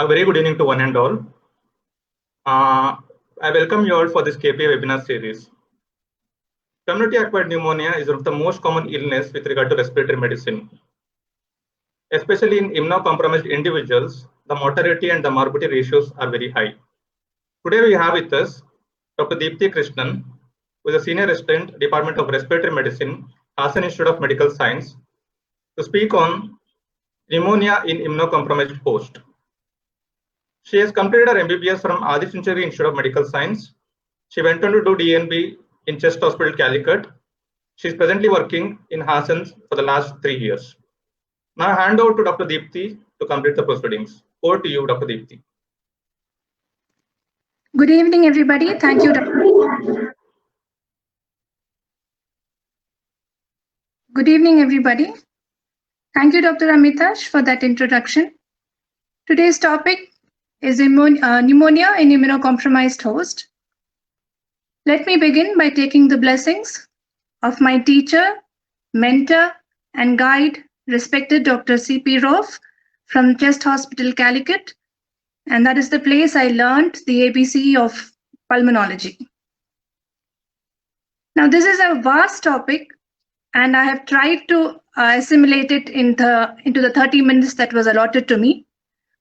A very good evening to one and all. I welcome you all for this KPI webinar series. Community-acquired pneumonia is one of the most common illness with regard to respiratory medicine. Especially in immunocompromised individuals, the mortality and the morbidity ratios are very high. Today we have with us Dr. Deepthi Krishnan, who is a Senior Resident, Department of Respiratory Medicine, Hassan Institute of Medical Science, to speak on pneumonia in immunocompromised host. She has completed her MBBS from Adi Chunchandri Institute of Medical Science. She went on to do DNB in Chest Hospital, Calicut. She is presently working in Hassan for the last 3 years. Now I hand over to Dr. Deepthi to complete the proceedings. Over to you, Dr. Deepthi. Good evening, everybody. Thank you, Dr. Good evening, everybody. Thank you, Dr. Amitash, for that introduction. Today's topic is pneumonia in immunocompromised host. Let me begin by taking the blessings of my teacher, mentor, and guide, respected Dr. C.P. Roff from Chest Hospital, Calicut, and that is the place I learned the ABC of pulmonology. Now, this is a vast topic, and I have tried to assimilate it into the 30 minutes that was allotted to me.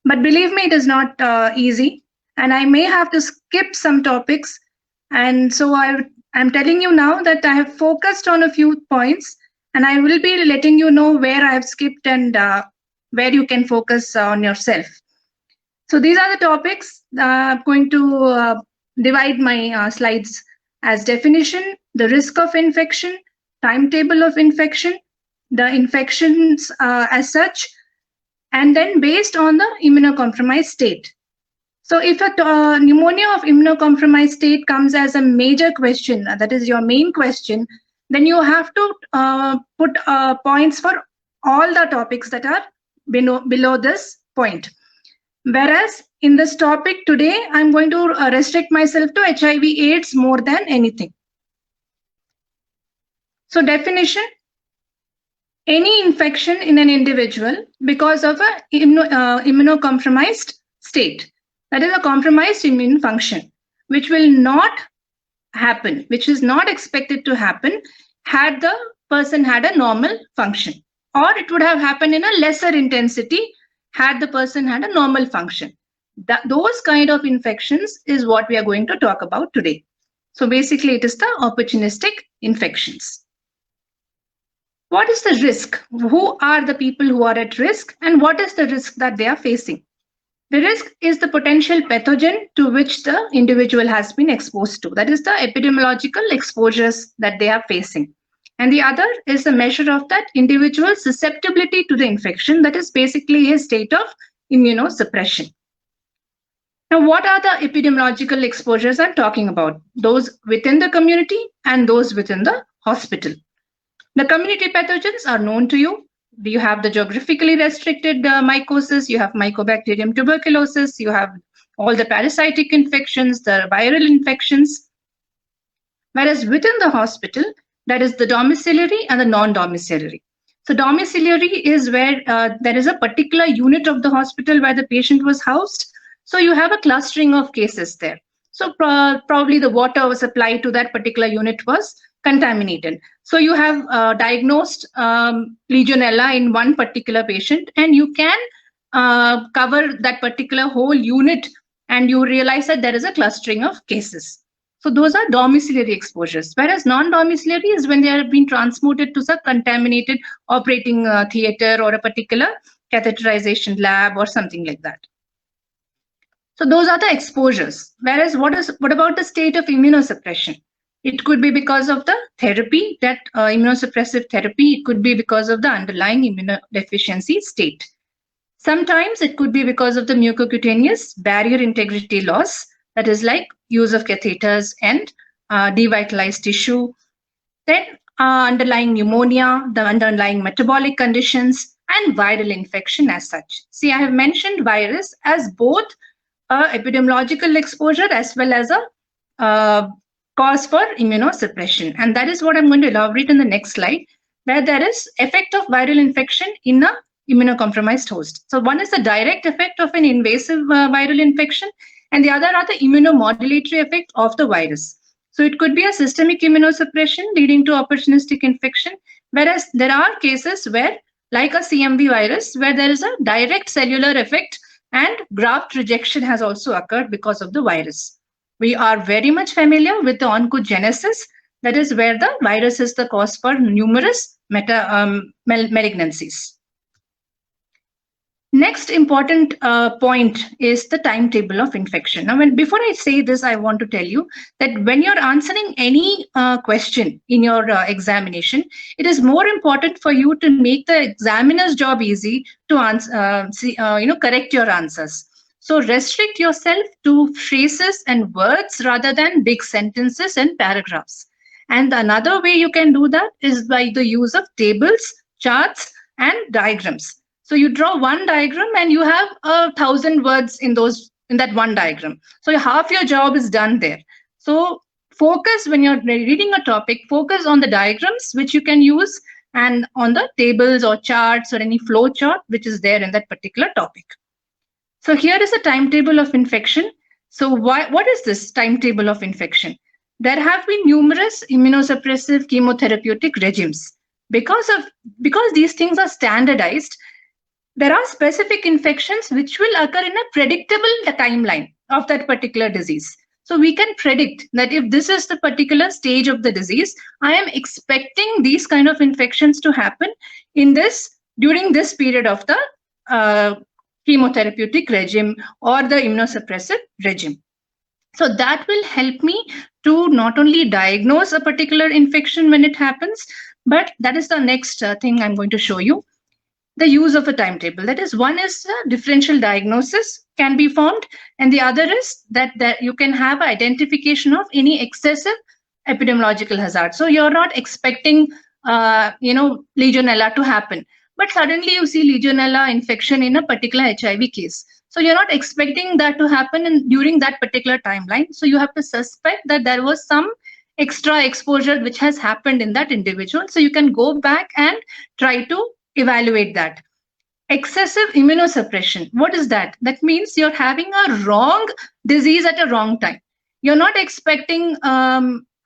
But believe me, it is not easy, and I may have to skip some topics. And so I'm telling you now that I have focused on a few points, and I will be letting you know where I have skipped and where you can focus on yourself. So these are the topics. I'm going to divide my slides as definition, the risk of infection, timetable of infection, the infections as such, and then based on the immunocompromised state. So if a pneumonia of immunocompromised state comes as a major question, that is your main question, then you have to put points for all the topics that are below this point. Whereas in this topic today, I'm going to restrict myself to HIV/AIDS more than anything. So definition: any infection in an individual because of an immunocompromised state, that is a compromised immune function, which will not happen, which is not expected to happen had the person had a normal function, or it would have happened in a lesser intensity had the person had a normal function. Those kind of infections is what we are going to talk about today. So basically it is the opportunistic infections. What is the risk? Who are the people who are at risk, and what is the risk that they are facing? The risk is the potential pathogen to which the individual has been exposed to. That is the epidemiological exposures that they are facing. And the other is the measure of that individual's susceptibility to the infection. That is basically a state of immunosuppression. Now, what are the epidemiological exposures I'm talking about? Those within the community and those within the hospital. The community pathogens are known to you. You have the geographically restricted mycosis, you have Mycobacterium tuberculosis, you have all the parasitic infections, the viral infections. Whereas within the hospital, that is the domiciliary and the non-domiciliary. So domiciliary is where there is a particular unit of the hospital where the patient was housed. So you have a clustering of cases there. So probably the water supply to that particular unit was contaminated. So you have diagnosed Legionella in one particular patient, and you can cover that particular whole unit, and you realize that there is a clustering of cases. So those are domiciliary exposures, whereas non-domiciliary is when they have been transmitted to some contaminated operating theater or a particular catheterization lab or something like that. So those are the exposures. Whereas what about the state of immunosuppression? It could be because of the therapy, that immunosuppressive therapy. It could be because of the underlying immunodeficiency state. Sometimes it could be because of the mucocutaneous barrier integrity loss, that is like use of catheters and devitalized tissue. Then underlying pneumonia, the underlying metabolic conditions, and viral infection as such. See, I have mentioned virus as both epidemiological exposure as well as a cause for immunosuppression. And that is what I'm going to elaborate in the next slide, where there is effect of viral infection in a immunocompromised host. So one is the direct effect of an invasive viral infection, and the other are the immunomodulatory effect of the virus. So it could be a systemic immunosuppression leading to opportunistic infection, whereas there are cases where, like a CMV virus, where there is a direct cellular effect and graft rejection has also occurred because of the virus. We are very much familiar with the oncogenesis, that is where the virus is the cause for numerous malignancies. Next important point is the timetable of infection. Now, before I say this, I want to tell you that when you're answering any question in your examination, it is more important for you to make the examiner's job easy to answer, correct your answers. So restrict yourself to phrases and words rather than big sentences and paragraphs. And another way you can do that is by the use of tables, charts, and diagrams. So you draw one diagram and you have 1,000 words in that one diagram. So half your job is done there. So focus when you're reading a topic, focus on the diagrams which you can use and on the tables or charts or any flow chart which is there in that particular topic. So here is a timetable of infection. So what is this timetable of infection? There have been numerous immunosuppressive chemotherapeutic regimes. Because these things are standardized, there are specific infections which will occur in a predictable timeline of that particular disease. So we can predict that if this is the particular stage of the disease, I am expecting these kind of infections to happen during this period of the chemotherapeutic regime or the immunosuppressive regime. So that will help me to not only diagnose a particular infection when it happens, but that is the next thing I'm going to show you. The use of a timetable. That is, one is differential diagnosis can be formed, and the other is that you can have identification of any excessive epidemiological hazard. So you're not expecting, Legionella to happen, but suddenly you see Legionella infection in a particular HIV case. So you're not expecting that to happen during that particular timeline. So you have to suspect that there was some extra exposure which has happened in that individual. So you can go back and try to evaluate that. Excessive immunosuppression. What is that? That means you're having a wrong disease at a wrong time. You're not expecting,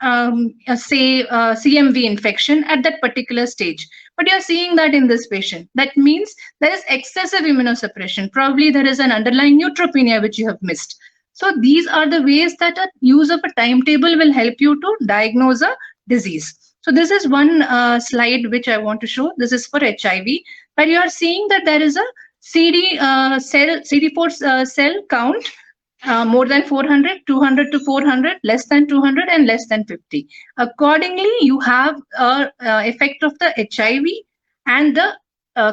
CMV infection at that particular stage, but you're seeing that in this patient. That means there is excessive immunosuppression. Probably there is an underlying neutropenia which you have missed. So these are the ways that a use of a timetable will help you to diagnose a disease. So this is one slide which I want to show. This is for HIV, where you are seeing that there is a CD4 cell count more than 400, 200 to 400, less than 200, and less than 50. Accordingly, you have an effect of the HIV and the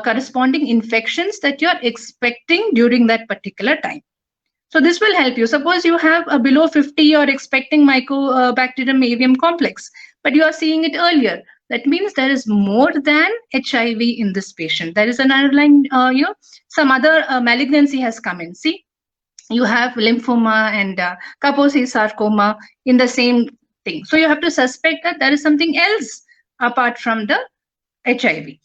corresponding infections that you are expecting during that particular time. So this will help you. Suppose you have a below 50, you are expecting Mycobacterium avium complex, but you are seeing it earlier. That means there is more than HIV in this patient. There is an underlying, some other malignancy has come in. See, you have lymphoma and Kaposi sarcoma in the same thing. So you have to suspect that there is something else apart from the HIV.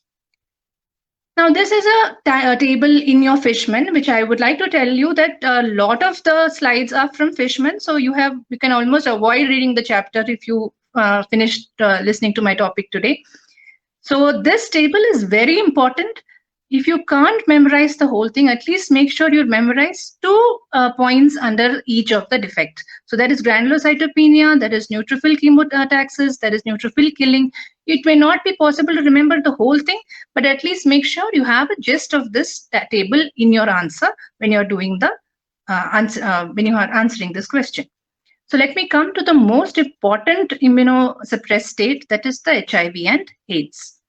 Now, this is a table in your Fishman, which I would like to tell you that a lot of the slides are from Fishman. So you can almost avoid reading the chapter if you finished listening to my topic today. So this table is very important. If you can't memorize the whole thing, at least make sure you memorize 2 points under each of the defects. So that is granulocytopenia, that is neutrophil chemotaxis, that is neutrophil killing. It may not be possible to remember the whole thing, but at least make sure you have a gist of this table in your answer when you're doing the when you are answering this question. So let me come to the most important immunosuppressed state, that is the HIV and AIDS.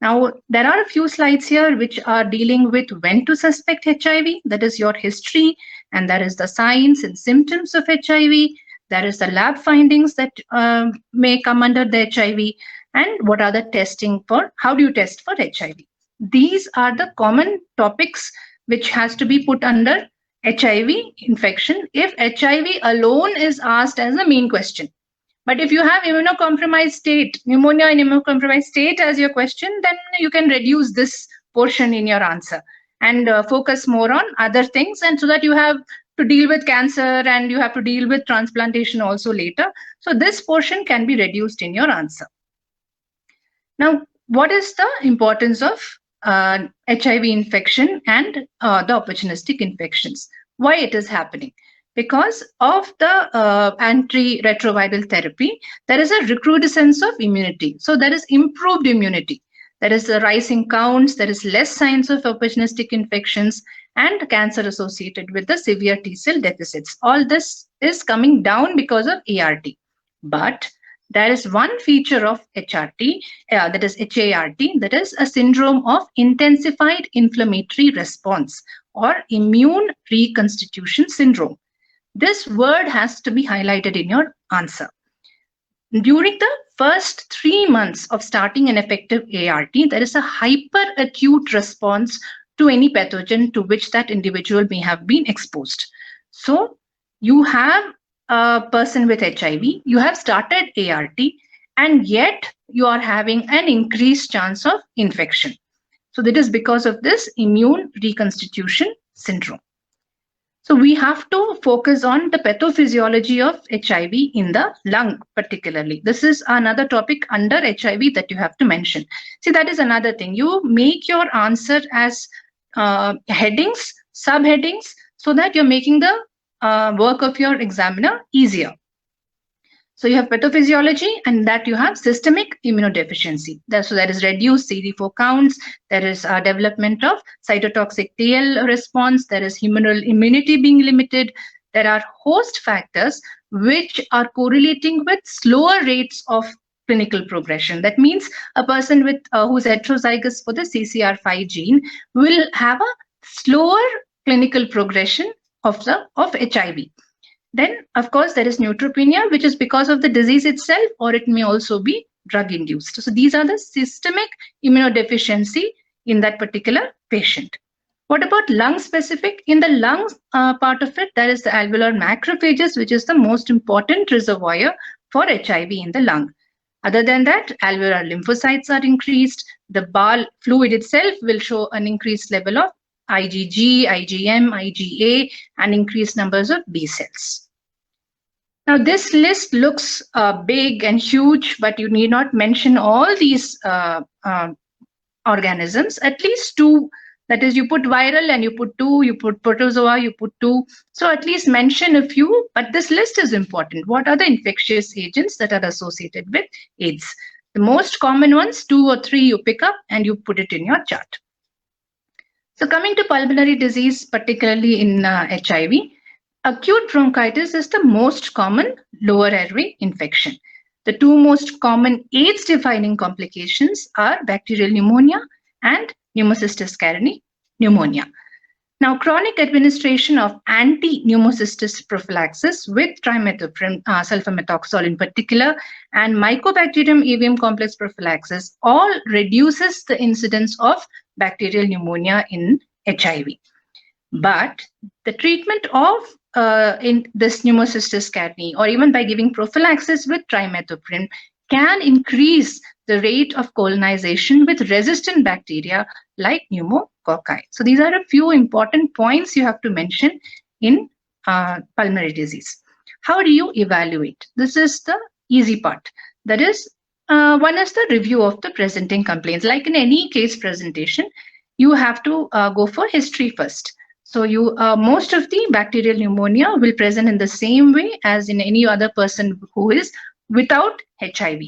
Now, there are a few slides here which are dealing with when to suspect HIV, that is your history, and that is the signs and symptoms of HIV. There is the lab findings that may come under the HIV, and what are the testing for, how do you test for HIV? These are the common topics which has to be put under HIV infection if HIV alone is asked as a main question. But if you have immunocompromised state, pneumonia in immunocompromised state as your question, then you can reduce this portion in your answer and focus more on other things, and so that you have to deal with cancer and you have to deal with transplantation also later. So this portion can be reduced in your answer. Now, what is the importance of HIV infection and the opportunistic infections? Why it is happening? Because of the antiretroviral therapy, there is a recrudescence of immunity. So there is improved immunity. There is a rise in counts, there is less signs of opportunistic infections and cancer associated with the severe T cell deficits. All this is coming down because of ART. But there is one feature of HRT, that is HART, that is a syndrome of intensified inflammatory response or immune reconstitution syndrome. This word has to be highlighted in your answer. During the first 3 months of starting an effective ART, there is a hyperacute response to any pathogen to which that individual may have been exposed. So you have a person with HIV, you have started ART, and yet you are having an increased chance of infection. So that is because of this immune reconstitution syndrome. So we have to focus on the pathophysiology of HIV in the lung particularly. This is another topic under HIV that you have to mention. See, that is another thing. You make your answer as headings, subheadings, so that you're making the work of your examiner easier. So you have pathophysiology, and that you have systemic immunodeficiency. So there is reduced CD4 counts, there is development of cytotoxic TL response, there is humoral immunity being limited. There are host factors which are correlating with slower rates of clinical progression. That means a person with who is heterozygous for the CCR5 gene will have a slower clinical progression of HIV. Then, of course, there is neutropenia, which is because of the disease itself, or it may also be drug-induced. So these are the systemic immunodeficiency in that particular patient. What about lung-specific? In the lung part of it, there is the alveolar macrophages, which is the most important reservoir for HIV in the lung. Other than that, alveolar lymphocytes are increased. The bile fluid itself will show an increased level of IgG, IgM, IgA, and increased numbers of B cells. Now, this list looks big and huge, but you need not mention all these organisms, at least 2. That is, you put viral and you put 2, you put protozoa, you put 2. So at least mention a few, but this list is important. What are the infectious agents that are associated with AIDS? The most common ones, 2 or 3 you pick up and you put it in your chart. So coming to pulmonary disease, particularly in HIV, acute bronchitis is the most common lower airway infection. The 2 most common AIDS-defining complications are bacterial pneumonia and pneumocystis carinii pneumonia. Now, chronic administration of anti-pneumocystis prophylaxis with trimethoprim, sulfamethoxazole in particular, and Mycobacterium avium complex prophylaxis all reduces the incidence of bacterial pneumonia in HIV. But the treatment of in this pneumocystis carinii, or even by giving prophylaxis with trimethoprim, can increase the rate of colonization with resistant bacteria like pneumococci. So these are a few important points you have to mention in pulmonary disease. How do you evaluate? This is the easy part. That is, one is the review of the presenting complaints. Like in any case presentation, you have to go for history first. So you most of the bacterial pneumonia will present in the same way as in any other person who is without HIV.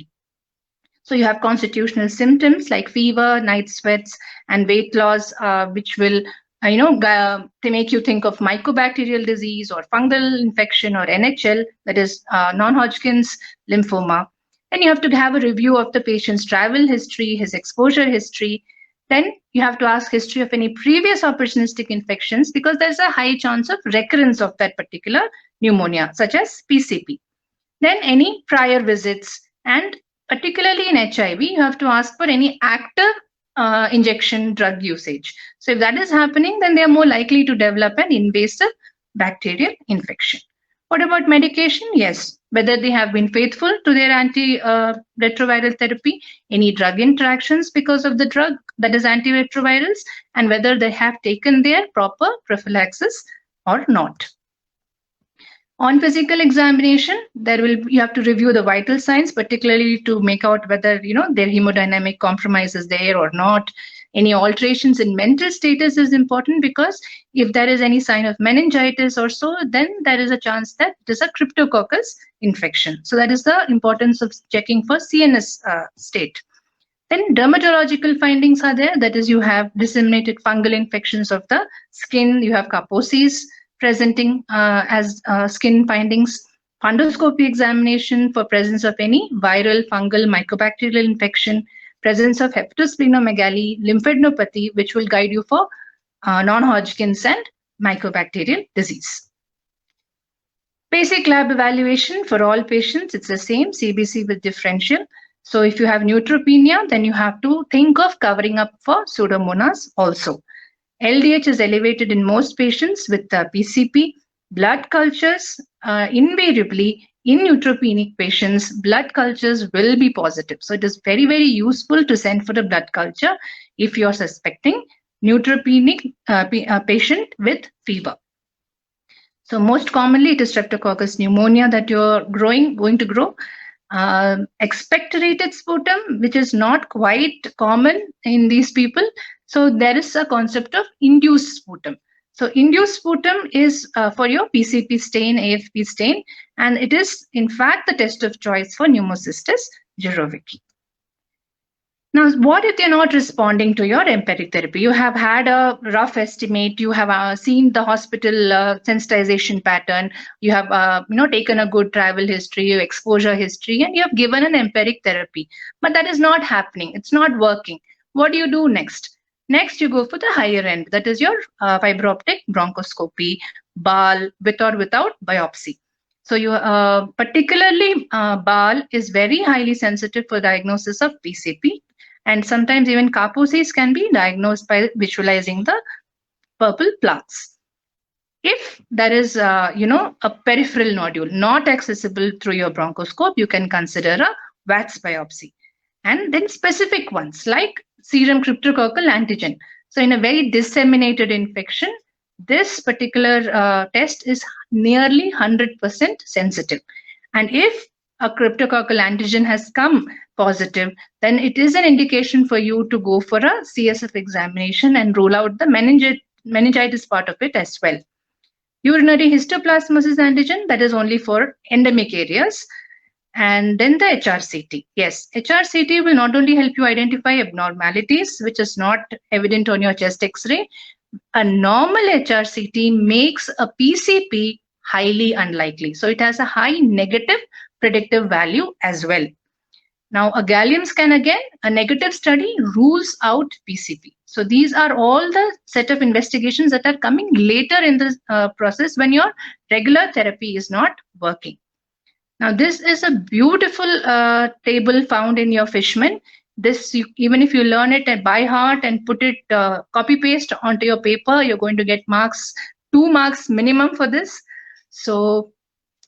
So you have constitutional symptoms like fever, night sweats, and weight loss, which will, they make you think of mycobacterial disease or fungal infection or NHL, that is non-Hodgkin's lymphoma. Then you have to have a review of the patient's travel history, his exposure history. Then you have to ask history of any previous opportunistic infections, because there's a high chance of recurrence of that particular pneumonia, such as PCP. Then any prior visits, and particularly in HIV, you have to ask for any active injection drug usage. So if that is happening, then they are more likely to develop an invasive bacterial infection. What about medication? Yes, whether they have been faithful to their antiretroviral therapy, any drug interactions because of the drug, that is antiretrovirals, and whether they have taken their proper prophylaxis or not. On physical examination, you have to review the vital signs, particularly to make out whether their hemodynamic compromise is there or not. Any alterations in mental status is important, because if there is any sign of meningitis or so, then there is a chance that it is a cryptococcus infection. So that is the importance of checking for CNS state. Then dermatological findings are there. That is, you have disseminated fungal infections of the skin. You have Kaposi's presenting as skin findings. Fundoscopy examination for presence of any viral, fungal, mycobacterial infection, presence of hepatosplenomegaly, lymphadenopathy, which will guide you for non-Hodgkin's and mycobacterial disease. Basic lab evaluation for all patients, it's the same, CBC with differential. So if you have neutropenia, then you have to think of covering up for Pseudomonas also. LDH is elevated in most patients with PCP. Blood cultures, invariably in neutropenic patients, blood cultures will be positive. So it is very, very useful to send for a blood culture if you're suspecting neutropenic patient with fever. So most commonly it is Streptococcus pneumonia that you're going to grow. Expectorated sputum, which is not quite common in these people. So there is a concept of induced sputum. So induced sputum is for your PCP stain, AFP stain, and it is in fact the test of choice for Pneumocystis jirovecii. Now, what if they're not responding to your empiric therapy? You have had a rough estimate. You have seen the hospital sensitization pattern. You have taken a good travel history, exposure history, and you have given an empiric therapy. But that is not happening. It's not working. What do you do next? Next, you go for the higher end. That is your fiber optic bronchoscopy, BAL, with or without biopsy. So you particularly BAL is very highly sensitive for diagnosis of PCP. And sometimes even Kaposi's can be diagnosed by visualizing the purple plaques. If there is, a peripheral nodule not accessible through your bronchoscope, you can consider a VATS biopsy. And then specific ones like serum cryptococcal antigen. So in a very disseminated infection, this particular test is nearly 100% sensitive. And if a cryptococcal antigen has come positive, then it is an indication for you to go for a CSF examination and rule out the meningitis part of it as well. Urinary histoplasmosis antigen, that is only for endemic areas. And then the HRCT. Yes, HRCT will not only help you identify abnormalities, which is not evident on your chest X-ray. A normal HRCT makes a PCP highly unlikely. So it has a high negative predictive value as well. Now, a gallium scan, again, a negative study rules out PCP. So these are all the set of investigations that are coming later in the process when your regular therapy is not working. Now, this is a beautiful table found in your Fishman. This, even if you learn it by heart and put it copy paste onto your paper, you're going to get marks, 2 marks minimum for this. So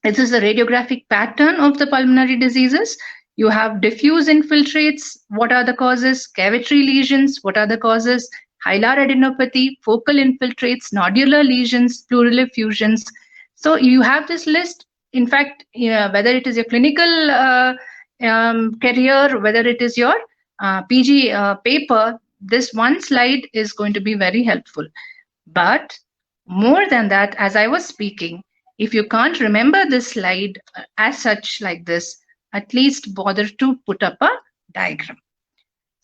this is a radiographic pattern of the pulmonary diseases. You have diffuse infiltrates. What are the causes? Cavitary lesions. What are the causes? Hilar adenopathy, focal infiltrates, nodular lesions, pleural effusions. So you have this list. In fact, whether it is your clinical career, whether it is your PG paper, this one slide is going to be very helpful. But more than that, as I was speaking, if you can't remember this slide as such like this, at least bother to put up a diagram.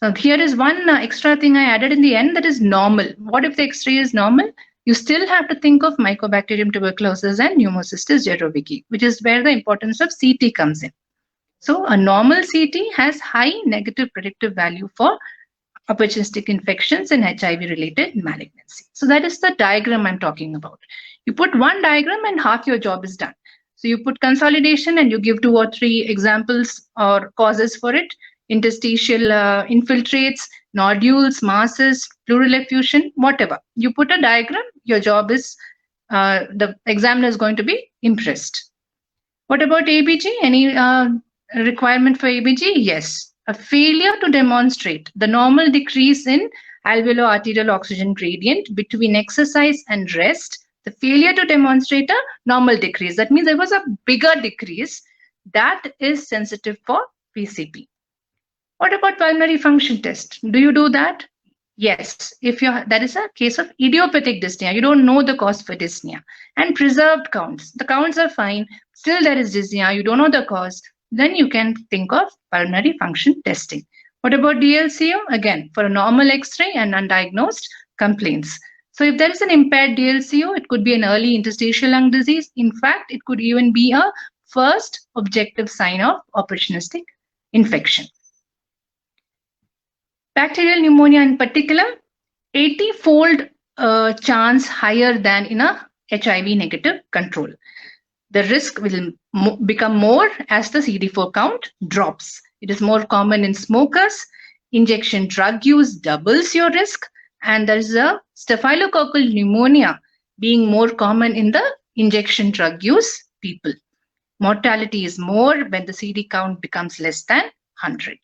So here is one extra thing I added in the end, that is normal. What if the X-ray is normal? You still have to think of Mycobacterium tuberculosis and Pneumocystis jirovecii, which is where the importance of CT comes in. So a normal CT has high negative predictive value for opportunistic infections and HIV-related malignancy. So that is the diagram I'm talking about. You put one diagram and half your job is done. So you put consolidation and you give 2 or 3 examples or causes for it. Interstitial infiltrates, nodules, masses, pleural effusion, whatever. You put a diagram, your job is the examiner is going to be impressed. What about ABG? Any requirement for ABG? Yes. A failure to demonstrate the normal decrease in alveolo-arterial oxygen gradient between exercise and rest, the failure to demonstrate a normal decrease. That means there was a bigger decrease. That is sensitive for PCP. What about pulmonary function test? Do you do that? Yes, if that is a case of idiopathic dyspnea, you don't know the cause for dyspnea, and preserved counts. The counts are fine, still there is dyspnea, you don't know the cause, then you can think of pulmonary function testing. What about DLCO? Again, for a normal X-ray and undiagnosed complaints. So if there is an impaired DLCO, it could be an early interstitial lung disease. In fact, it could even be a first objective sign of opportunistic infection. Bacterial pneumonia in particular, 80-fold chance higher than in a HIV negative control. The risk will become more as the CD4 count drops. It is more common in smokers. Injection drug use doubles your risk, and there is a staphylococcal pneumonia being more common in the injection drug use people. Mortality is more when the CD count becomes less than 100.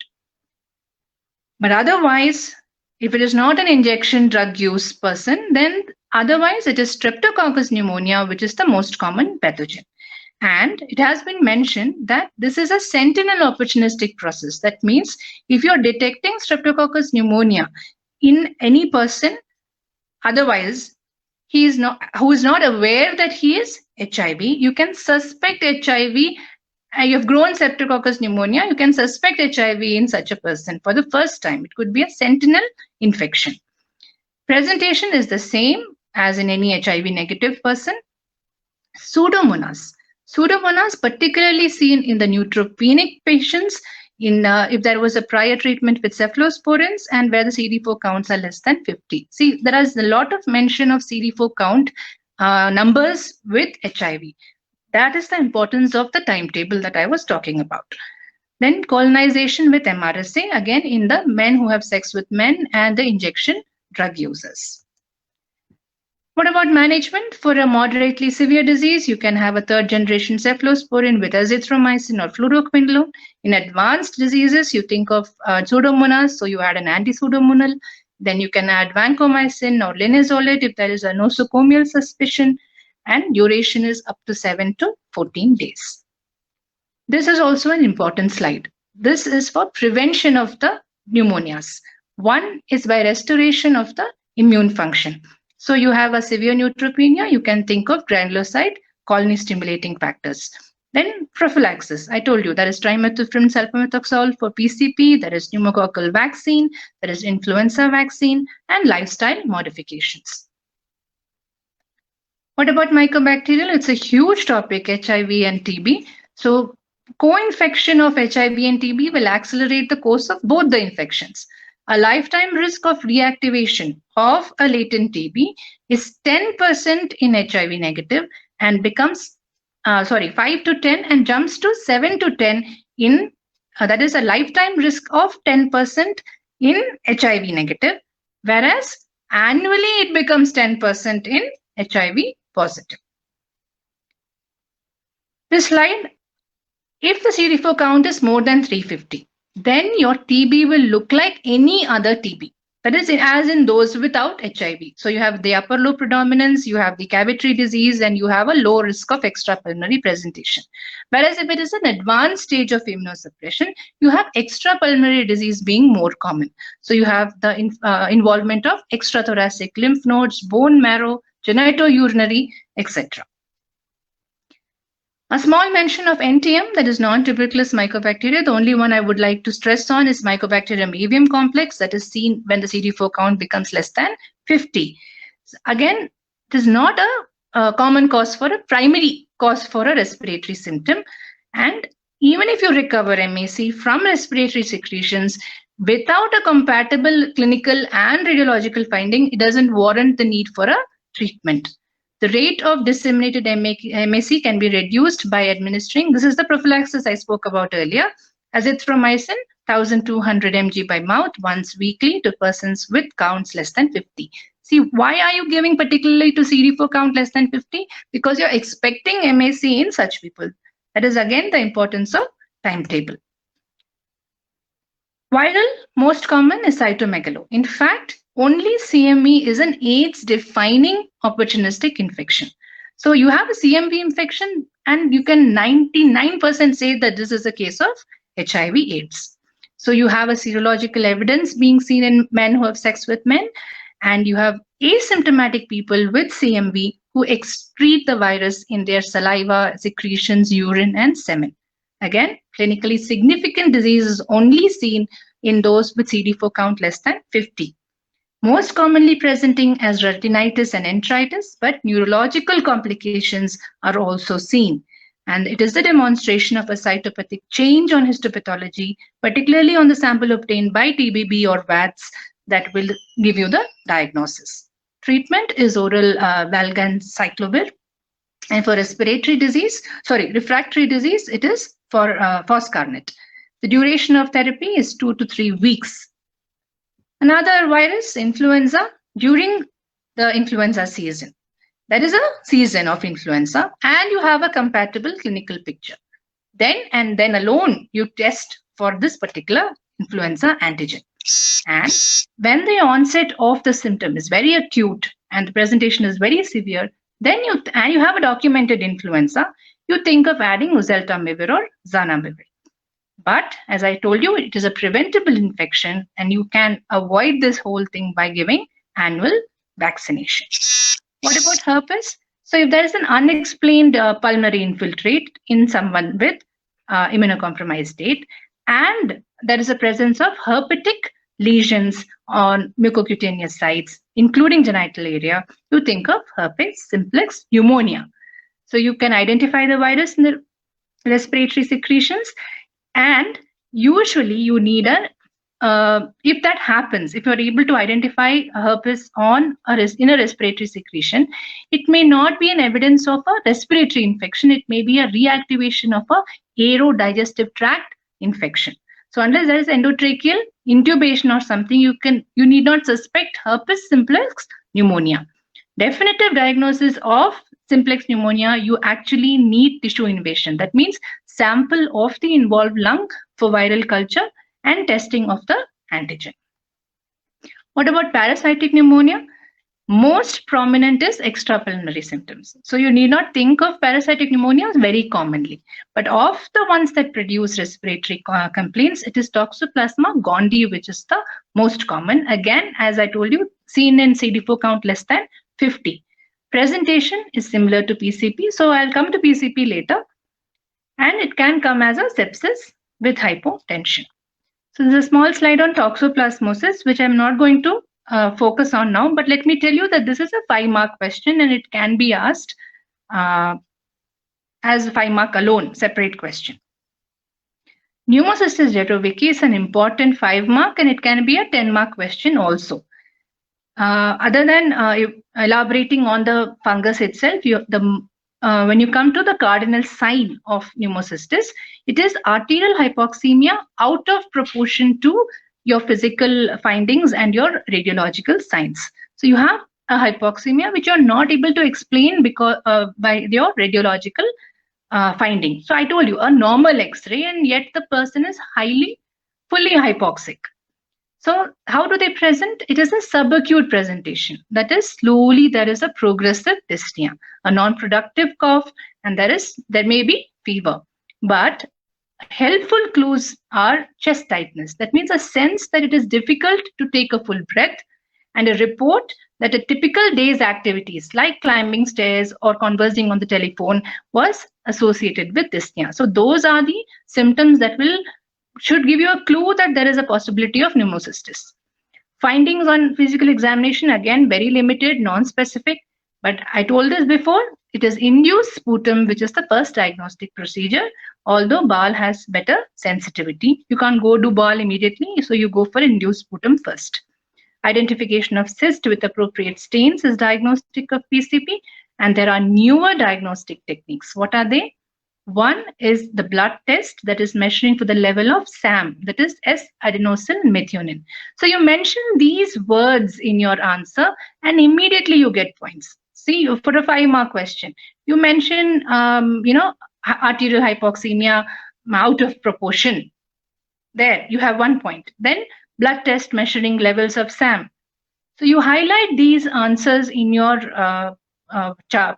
But otherwise, if it is not an injection drug use person, then otherwise it is Streptococcus pneumonia, which is the most common pathogen. And it has been mentioned that this is a sentinel opportunistic process. That means if you're detecting Streptococcus pneumonia in any person, otherwise who is not aware that he is HIV, you can suspect HIV. You have grown Streptococcus pneumonia, you can suspect HIV in such a person for the first time. It could be a sentinel infection. Presentation is the same as in any HIV negative person. Pseudomonas. Pseudomonas particularly seen in the neutropenic patients if there was a prior treatment with cephalosporins and where the CD4 counts are less than 50. See, there is a lot of mention of CD4 count numbers with HIV. That is the importance of the timetable that I was talking about. Then colonization with MRSA, again in the men who have sex with men and the injection drug users. What about management? For a moderately severe disease, you can have a third generation cephalosporin with azithromycin or fluoroquinolone. In advanced diseases, you think of Pseudomonas, so you add an anti-pseudomonal. Then you can add vancomycin or linezolid if there is a nosocomial suspicion, and duration is up to 7 to 14 days. This is also an important slide. This is for prevention of the pneumonias. One is by restoration of the immune function. So you have a severe neutropenia, you can think of granulocyte colony stimulating factors. Then prophylaxis. I told you there is trimethoprim sulfamethoxazole for PCP, there is pneumococcal vaccine, there is influenza vaccine, and lifestyle modifications. What about mycobacterial? It's a huge topic, HIV and TB. So co-infection of HIV and TB will accelerate the course of both the infections. A lifetime risk of reactivation of a latent TB is 10% in HIV negative and becomes 5 to 10 and jumps to 7 to 10 in that is a lifetime risk of 10% in HIV negative, whereas annually it becomes 10% in HIV positive. This slide, if the CD4 count is more than 350, then your TB will look like any other TB. That is as in those without HIV. So you have the upper lobe predominance, you have the cavitary disease, and you have a low risk of extrapulmonary presentation. Whereas if it is an advanced stage of immunosuppression, you have extrapulmonary disease being more common. So you have the involvement of extrathoracic lymph nodes, bone marrow, genitourinary, etc. A small mention of NTM, that is non-tuberculous mycobacteria. The only one I would like to stress on is Mycobacterium avium complex, that is seen when the CD4 count becomes less than 50. Again, it is not a common cause for a primary cause for a respiratory symptom. And even if you recover MAC from respiratory secretions without a compatible clinical and radiological finding, it doesn't warrant the need for a treatment. The rate of disseminated MAC can be reduced by administering, this is the prophylaxis I spoke about earlier, azithromycin 1200 mg by mouth once weekly to persons with counts less than 50. See, why are you giving particularly to CD4 count less than 50? Because you're expecting MAC in such people. That is again the importance of timetable. Viral, most common is cytomegalo. In fact, only CMV is an AIDS-defining opportunistic infection. So you have a CMV infection and you can 99% say that this is a case of HIV/AIDS. So you have a serological evidence being seen in men who have sex with men, and you have asymptomatic people with CMV who excrete the virus in their saliva, secretions, urine, and semen. Again, clinically significant disease is only seen in those with CD4 count less than 50. Most commonly presenting as retinitis and enteritis, but neurological complications are also seen. And it is the demonstration of a cytopathic change on histopathology, particularly on the sample obtained by TBB or VATS, that will give you the diagnosis. Treatment is oral valganciclovir. And for refractory disease, it is for foscarnet. The duration of therapy is 2 to 3 weeks. Another virus, influenza, during the influenza season. That is a season of influenza, and you have a compatible clinical picture. Then and then alone, you test for this particular influenza antigen. And when the onset of the symptom is very acute and the presentation is very severe, then you have a documented influenza, you think of adding oseltamivir or zanamivir. But as I told you, it is a preventable infection and you can avoid this whole thing by giving annual vaccination. What about herpes? So if there is an unexplained pulmonary infiltrate in someone with immunocompromised state, and there is a presence of herpetic lesions on mucocutaneous sites, including genital area, you think of herpes simplex pneumonia. So you can identify the virus in the respiratory secretions, and usually you need if that happens, if you're able to identify herpes in a respiratory secretion, it may not be an evidence of a respiratory infection. It may be a reactivation of a aerodigestive tract infection. So unless there is endotracheal intubation or something, you need not suspect herpes simplex pneumonia. Definitive diagnosis of simplex pneumonia, you actually need tissue invasion. That means sample of the involved lung for viral culture and testing of the antigen. What about parasitic pneumonia? Most prominent is extrapulmonary symptoms. So you need not think of parasitic pneumonia very commonly. But of the ones that produce respiratory complaints, it is Toxoplasma gondii, which is the most common. Again, as I told you, seen in CD4 count less than 50. Presentation is similar to PCP. So I'll come to PCP later. And it can come as a sepsis with hypotension. So there's a small slide on toxoplasmosis, which I'm not going to focus on now, but let me tell you that this is a 5-mark question and it can be asked as a 5-mark alone, separate question. Pneumocystis jirovecii is an important 5-mark and it can be a 10-mark question also. Other than elaborating on the fungus itself, when you come to the cardinal sign of pneumocystis, it is arterial hypoxemia out of proportion to your physical findings and your radiological signs. So you have a hypoxemia which you're not able to explain because by your radiological finding. So I told you a normal X-ray and yet the person is fully hypoxic. So how do they present? It is a subacute presentation. That is, slowly there is a progressive dyspnea, a non-productive cough, and there may be fever. But helpful clues are chest tightness. That means a sense that it is difficult to take a full breath, and a report that a typical day's activities like climbing stairs or conversing on the telephone was associated with dyspnea. So those are the symptoms that should give you a clue that there is a possibility of pneumocystis. Findings on physical examination, again, very limited, non-specific. But I told this before, it is induced sputum, which is the first diagnostic procedure, although BAL has better sensitivity. You can't go do BAL immediately, so you go for induced sputum first. Identification of cyst with appropriate stains is diagnostic of PCP, and there are newer diagnostic techniques. What are they? One is the blood test that is measuring for the level of SAM, that is S-adenosine methionine. So you mention these words in your answer and immediately you get points. See, for a 5-mark question, you mention, arterial hypoxemia out of proportion. There, you have 1 point. Then blood test measuring levels of SAM. So you highlight these answers in your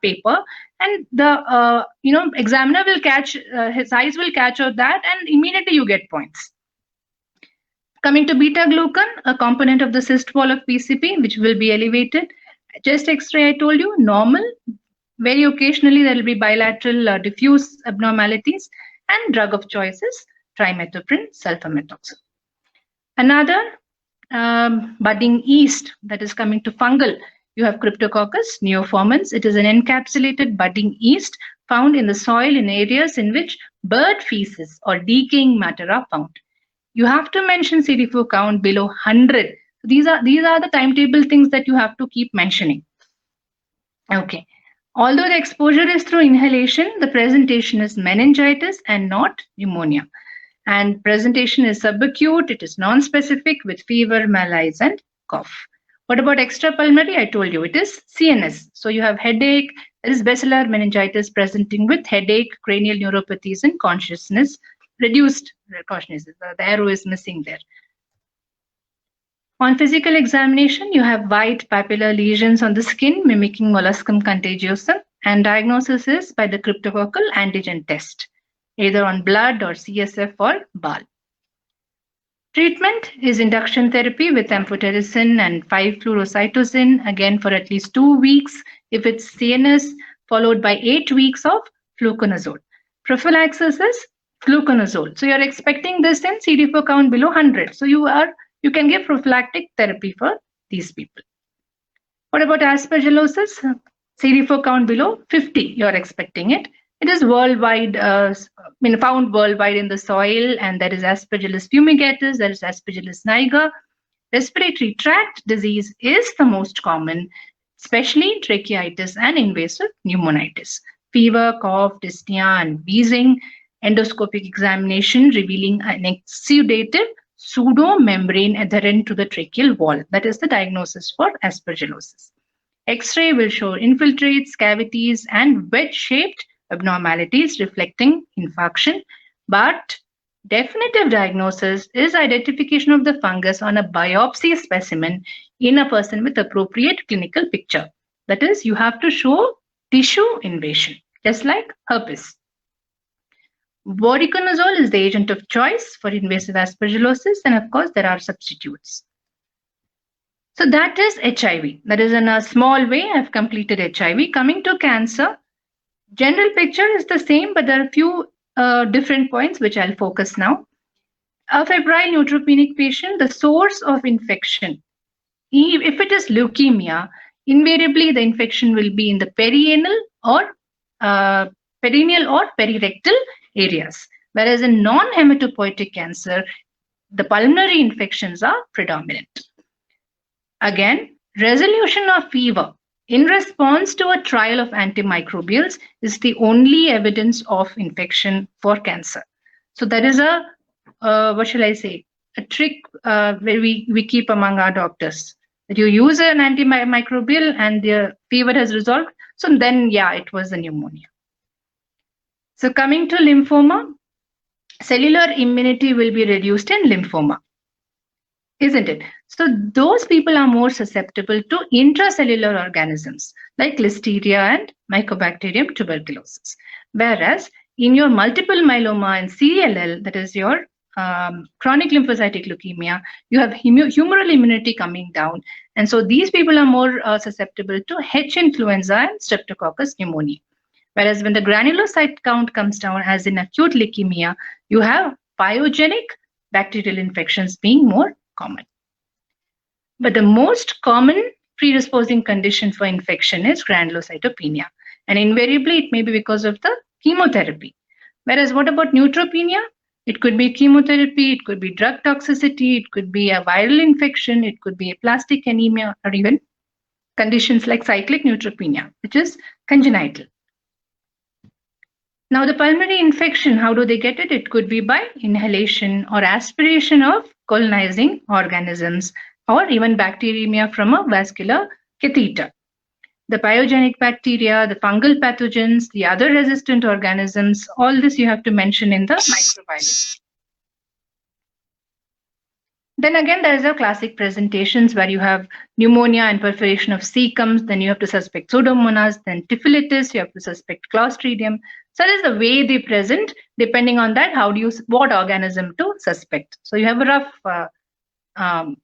paper, and the examiner will catch, his eyes will catch out that, and immediately you get points. Coming to beta glucan, a component of the cyst wall of PCP, which will be elevated. Chest X-ray, I told you, normal. Very occasionally there will be bilateral diffuse abnormalities, and drug of choice is trimethoprim sulfamethoxam. Another budding yeast that is coming to fungal. You have Cryptococcus neoformans. It is an encapsulated budding yeast found in the soil in areas in which bird feces or decaying matter are found. You have to mention CD4 count below 100. These are the timetable things that you have to keep mentioning. Okay. Although the exposure is through inhalation, the presentation is meningitis and not pneumonia. And presentation is subacute, it is non-specific with fever, malaise, and cough. What about extrapulmonary? I told you it is CNS. So you have headache, there is bacillar meningitis presenting with headache, cranial neuropathies, and consciousness, reduced consciousness. The arrow is missing there. On physical examination, you have white papillar lesions on the skin mimicking molluscum contagiosum, and diagnosis is by the cryptococcal antigen test, either on blood or CSF or BAL. Treatment is induction therapy with amphotericin and 5-fluorocytosine, again for at least 2 weeks if it's CNS, followed by 8 weeks of fluconazole. Prophylaxis is fluconazole. So you're expecting this in CD4 count below 100. So you can give prophylactic therapy for these people. What about aspergillosis? CD4 count below 50, you're expecting it. It is worldwide, found worldwide in the soil, and there is Aspergillus fumigatus, there is Aspergillus niger. Respiratory tract disease is the most common, especially tracheitis and invasive pneumonitis. Fever, cough, dyspnea, and wheezing. Endoscopic examination revealing an exudative pseudomembrane adherent to the tracheal wall. That is the diagnosis for aspergillosis. X-ray will show infiltrates, cavities, and wedge-shaped abnormalities reflecting infarction, but definitive diagnosis is identification of the fungus on a biopsy specimen in a person with appropriate clinical picture. That is, you have to show tissue invasion, just like herpes. Voriconazole is the agent of choice for invasive aspergillosis, and of course, there are substitutes. So that is HIV. That is in a small way, I've completed HIV. Coming to cancer, general picture is the same, but there are a few different points which I'll focus now. A febrile neutropenic patient, the source of infection, if it is leukemia, invariably the infection will be in the perianal or perineal or perirectal areas, whereas in non-hematopoietic cancer, the pulmonary infections are predominant. Again, resolution of fever in response to a trial of antimicrobials is the only evidence of infection for cancer. So that is a, what shall I say, a trick where we keep among our doctors. That you use an antimicrobial and the fever has resolved. So then, yeah, it was a pneumonia. So coming to lymphoma, cellular immunity will be reduced in lymphoma, isn't it? So those people are more susceptible to intracellular organisms like Listeria and Mycobacterium tuberculosis. Whereas in your multiple myeloma and CLL, that is your chronic lymphocytic leukemia, you have humoral immunity coming down. And so these people are more susceptible to H influenza and Streptococcus pneumoniae. Whereas when the granulocyte count comes down, as in acute leukemia, you have pyogenic bacterial infections being more common. But the most common predisposing condition for infection is granulocytopenia. And invariably, it may be because of the chemotherapy. Whereas what about neutropenia? It could be chemotherapy, it could be drug toxicity, it could be a viral infection, it could be aplastic anemia, or even conditions like cyclic neutropenia, which is congenital. Now, the pulmonary infection, how do they get it? It could be by inhalation or aspiration of colonizing organisms, or even bacteremia from a vascular catheter. The pyogenic bacteria, the fungal pathogens, the other resistant organisms, all this you have to mention in the microbiology. Then again, there is a classic presentations where you have pneumonia and perforation of cecums, then you have to suspect Pseudomonas, then typhlitis, you have to suspect Clostridium. So that is the way they present. Depending on that, how do you, what organism to suspect. So you have a rough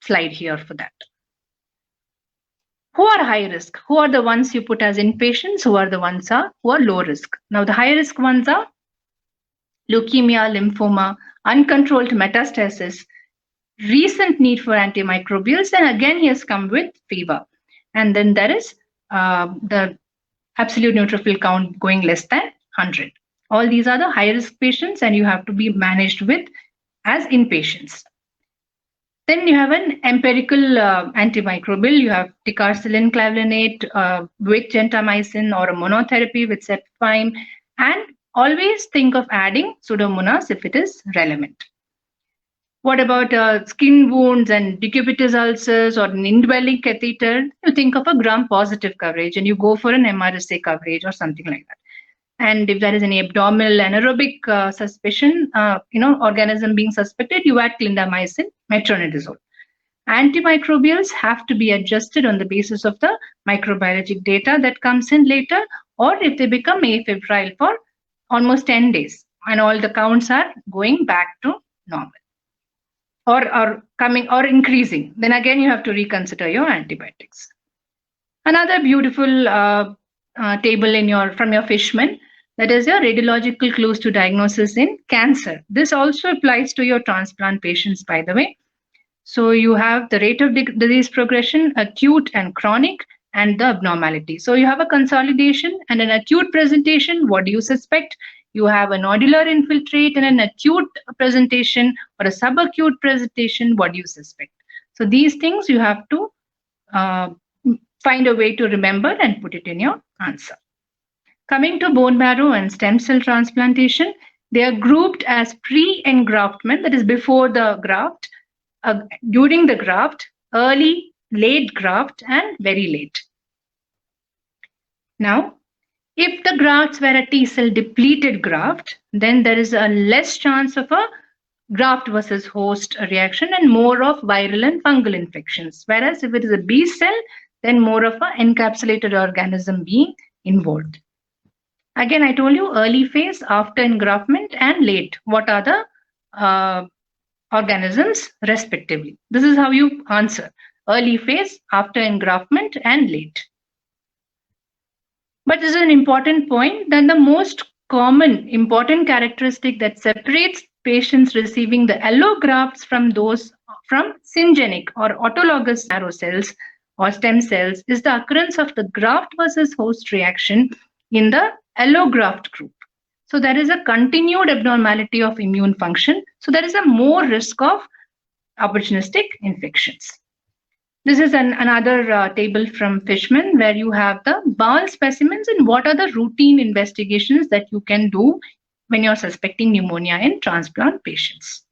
slide here for that. Who are high risk? Who are the ones you put as inpatients? Who are the ones who are low risk? Now the high risk ones are leukemia, lymphoma, uncontrolled metastasis, recent need for antimicrobials, and again he has come with fever. And then there is the absolute neutrophil count going less than 100. All these are the high risk patients and you have to be managed with as inpatients. Then you have an empirical antimicrobial. You have ticarcillin clavulanate with gentamicin or a monotherapy with cefepime, and always think of adding Pseudomonas if it is relevant. What about skin wounds and decubitus ulcers or an indwelling catheter? You think of a gram-positive coverage and you go for an MRSA coverage or something like that. And if there is any abdominal anaerobic suspicion, organism being suspected, you add clindamycin, metronidazole. Antimicrobials have to be adjusted on the basis of the microbiologic data that comes in later, or if they become afebrile for almost 10 days and all the counts are going back to normal or coming or increasing, then again you have to reconsider your antibiotics. Another beautiful table in from your Fishman, that is your radiological clues to diagnosis in cancer. This also applies to your transplant patients, by the way. So you have the rate of disease progression, acute and chronic, and the abnormality. So you have a consolidation and an acute presentation. What do you suspect? You have a nodular infiltrate and an acute presentation or a subacute presentation. What do you suspect? So these things you have to find a way to remember and put it in your answer. Coming to bone marrow and stem cell transplantation, they are grouped as pre-engraftment, that is before the graft, during the graft, early, late graft, and very late. Now, if the grafts were a T-cell depleted graft, then there is a less chance of a graft versus host reaction and more of viral and fungal infections. Whereas if it is a B cell, then more of an encapsulated organism being involved. Again, I told you early phase, after engraftment, and late. What are the organisms respectively? This is how you answer. Early phase, after engraftment, and late. But this is an important point that the most common important characteristic that separates patients receiving the allografts from those from syngeneic or autologous marrow cells or stem cells is the occurrence of the graft versus host reaction in the allograft group. So there is a continued abnormality of immune function. So there is a more risk of opportunistic infections. This is another table from Fishman where you have the bowel specimens and what are the routine investigations that you can do when you're suspecting pneumonia in transplant patients.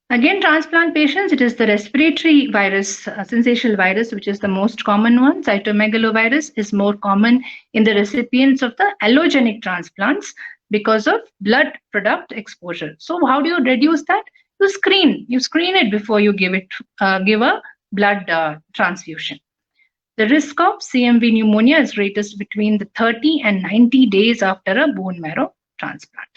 Again, transplant patients, it is the respiratory virus, syncytial virus, which is the most common one. Cytomegalovirus is more common in the recipients of the allogenic transplants because of blood product exposure. So how do you reduce that? You screen it before you give a blood transfusion. The risk of CMV pneumonia is greatest between the 30 and 90 days after a bone marrow transplant.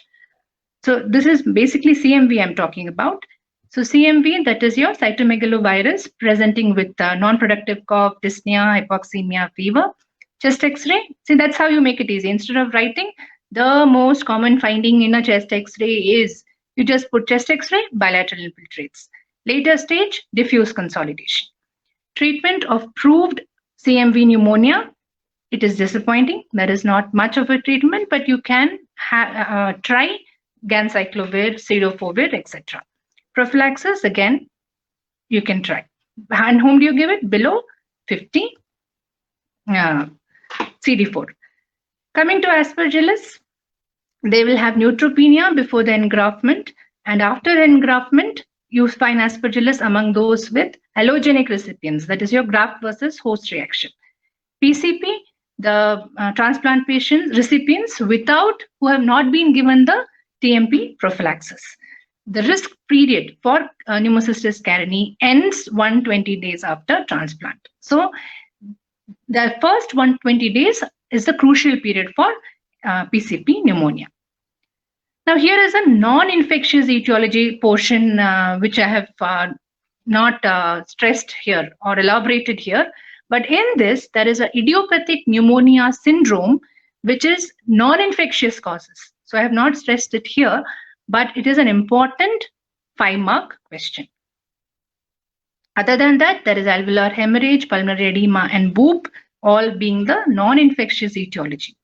So this is basically CMV I'm talking about. So CMV, that is your cytomegalovirus presenting with non-productive cough, dyspnea, hypoxemia, fever, chest X-ray. See, that's how you make it easy. Instead of writing, the most common finding in a chest X-ray is you just put chest X-ray, bilateral infiltrates. Later stage, diffuse consolidation. Treatment of proved CMV pneumonia, it is disappointing. There is not much of a treatment, but you can try ganciclovir, cidofovir, etc. Prophylaxis, again, you can try. And whom do you give it? Below 50 CD4. Coming to Aspergillus, they will have neutropenia before the engraftment, and after engraftment, you find Aspergillus among those with allogenic recipients, that is your graft versus host reaction. PCP, the transplant patients, recipients who have not been given the TMP prophylaxis. The risk period for Pneumocystis carinii ends 120 days after transplant. So the first 120 days is the crucial period for PCP pneumonia. Now here is a non-infectious etiology portion which I have not stressed here or elaborated here. But in this, there is an idiopathic pneumonia syndrome, which is non-infectious causes. So I have not stressed it here, but it is an important 5-mark question. Other than that, there is alveolar hemorrhage, pulmonary edema, and BOOP, all being the non-infectious etiology.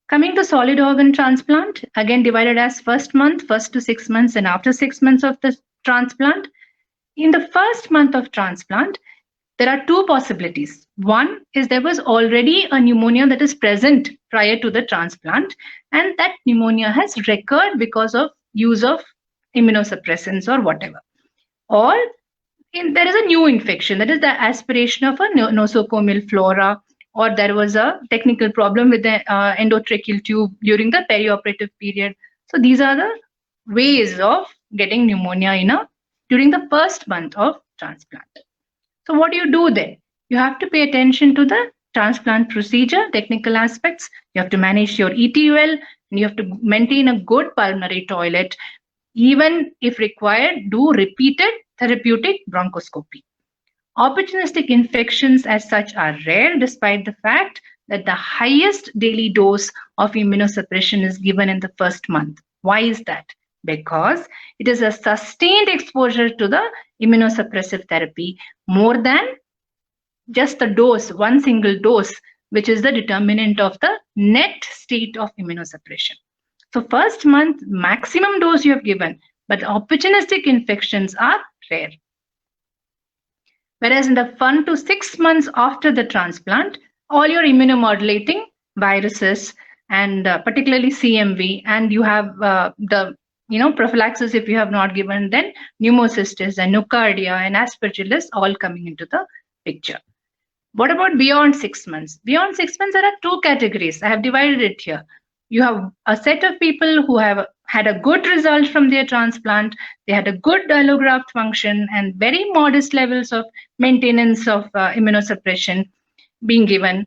Coming to solid organ transplant, again divided as first month, first to 6 months, and after 6 months of the transplant. In the first month of transplant, there are 2 possibilities. One is there was already a pneumonia that is present prior to the transplant, and that pneumonia has recurred because of use of immunosuppressants or whatever. Or there is a new infection, that is the aspiration of a nosocomial flora, or there was a technical problem with the endotracheal tube during the perioperative period. So these are the ways of getting pneumonia during the first month of transplant. So what do you do then? You have to pay attention to the transplant procedure, technical aspects. You have to manage your ETUL, and you have to maintain a good pulmonary toilet. Even if required, do repeated therapeutic bronchoscopy. Opportunistic infections as such are rare, despite the fact that the highest daily dose of immunosuppression is given in the first month. Why is that? Because it is a sustained exposure to the immunosuppressive therapy more than just the dose, one single dose, which is the determinant of the net state of immunosuppression. So first month, maximum dose you have given, but opportunistic infections are rare. Whereas in the 1 to 6 months after the transplant, all your immunomodulating viruses and particularly CMV, and you have the prophylaxis if you have not given, then pneumocystis and nocardia and Aspergillus all coming into the picture. What about beyond 6 months? Beyond 6 months, there are 2 categories. I have divided it here. You have a set of people who have had a good result from their transplant. They had a good allograft function and very modest levels of maintenance of immunosuppression being given.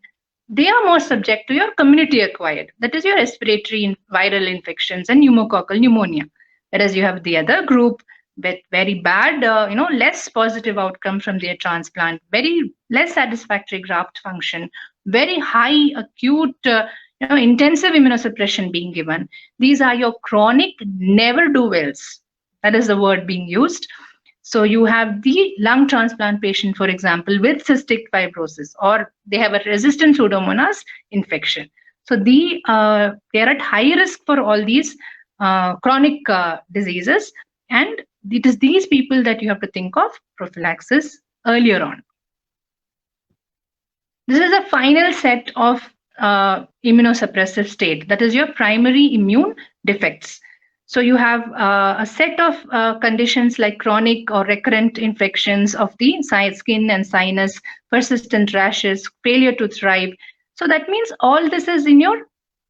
They are more subject to your community acquired, that is your respiratory and viral infections and pneumococcal pneumonia. Whereas you have the other group with very bad, less positive outcome from their transplant, very less satisfactory graft function, very high acute intensive immunosuppression being given. These are your chronic never-do-wells. That is the word being used. So you have the lung transplant patient, for example, with cystic fibrosis, or they have a resistant Pseudomonas infection. So they are at high risk for all these chronic diseases, and it is these people that you have to think of prophylaxis earlier on. This is the final set of immunosuppressive state, that is your primary immune defects. So you have a set of conditions like chronic or recurrent infections of the skin and sinus, persistent rashes, failure to thrive. So that means all this is in your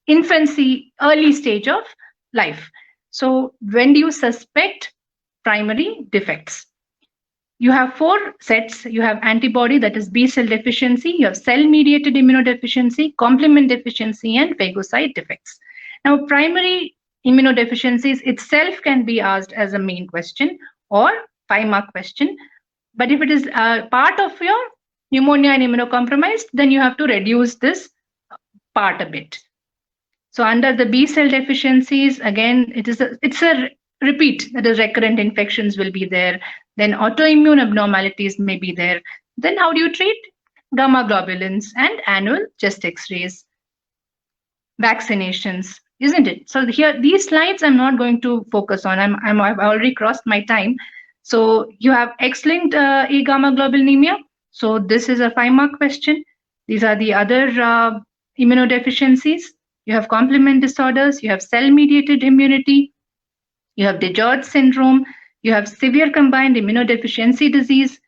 infancy, early stage of life. So when do you suspect primary defects? You have 4 sets. You have antibody, that is B cell deficiency. You have cell-mediated immunodeficiency, complement deficiency, and phagocyte defects. Now, primary immunodeficiencies itself can be asked as a main question or 5-mark question. But if it is part of your pneumonia and immunocompromised, then you have to reduce this part a bit. So under the B cell deficiencies, again, it's a repeat, that is recurrent infections will be there. Then autoimmune abnormalities may be there. Then how do you treat? Gamma globulins and annual chest x-rays, vaccinations, isn't it? So here, these slides I'm not going to focus on. I've already crossed my time. So you have X-linked A gamma globulinemia. So this is a 5-mark question. These are the other immunodeficiencies, you have complement disorders, you have cell-mediated immunity, you have DiGeorge syndrome, you have severe combined immunodeficiency disease,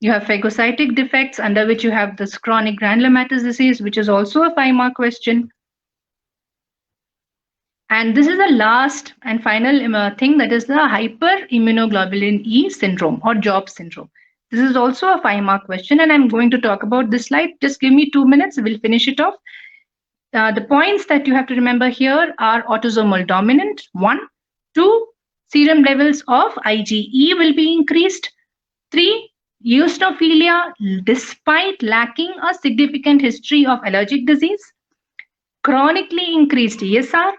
you have phagocytic defects, under which you have this chronic granulomatous disease, which is also a 5-mark question. And this is the last and final thing, that is the hyperimmunoglobulin E syndrome or Job syndrome. This is also a 5-mark question, and I'm going to talk about this slide. Just give me 2 minutes, we'll finish it off. The points that you have to remember here are autosomal dominant, 1. 2, serum levels of IgE will be increased. 3, eosinophilia despite lacking a significant history of allergic disease. Chronically increased ESR.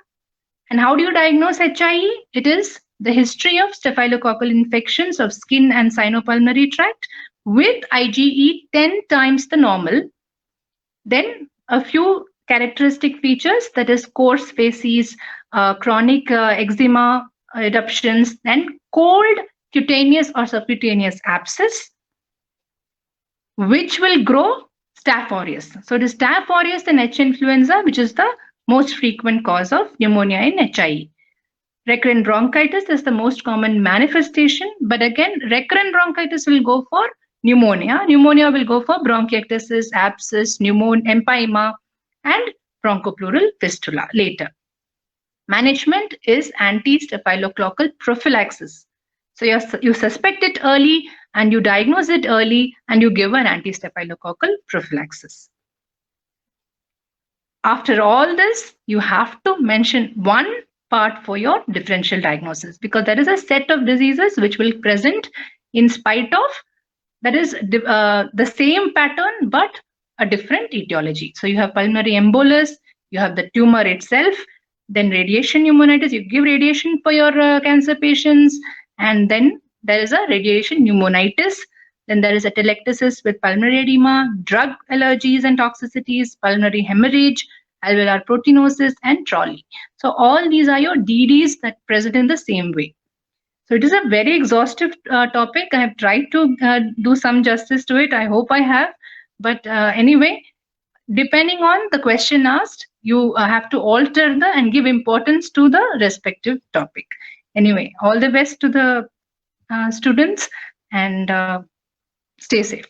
And how do you diagnose HIE? It is the history of staphylococcal infections of skin and sinopulmonary tract with IgE 10 times the normal. Then a few characteristic features, that is coarse facies, chronic eczema eruptions, and cold cutaneous or subcutaneous abscess, which will grow Staph aureus. So it is Staph aureus and H. influenza, which is the most frequent cause of pneumonia in HIE. Recurrent bronchitis is the most common manifestation, but again, recurrent bronchitis will go for pneumonia. Pneumonia will go for bronchiectasis, abscess, empyema, and bronchopleural fistula later. Management is anti-staphylococcal prophylaxis. So you suspect it early and you diagnose it early and you give an anti-staphylococcal prophylaxis. After all this, you have to mention one part for your differential diagnosis, because there is a set of diseases which will present in spite of, that is the same pattern but a different etiology. So you have pulmonary embolus, you have the tumor itself, then radiation pneumonitis, you give radiation for your cancer patients, and then there is a radiation pneumonitis. Then there is atelectasis with pulmonary edema, drug allergies and toxicities, pulmonary hemorrhage, alveolar proteinosis, and TRALI. So all these are your DDs that present in the same way. So it is a very exhaustive topic. I have tried to do some justice to it. I hope I have. But anyway, depending on the question asked, you have to alter and give importance to the respective topic. Anyway, all the best to the students, and stay safe.